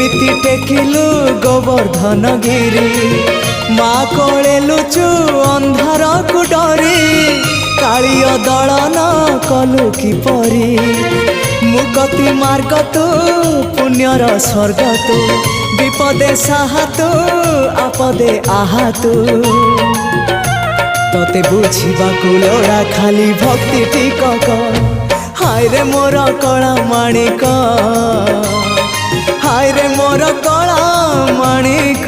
केमिति टेकिलु गोवर्धन गिरी माँ कोले लुचु अंधार को डरी कालिय दलन कलु किपरि मुक्ति मार्ग तू पुण्यर स्वर्ग तू विपदे साहा तू आपदे आहा तू तोते बुझीबा लोड़ा खाली भक्ति टिकक हाय रे मोर कला माणिक हाय रे मोर कला माणिक।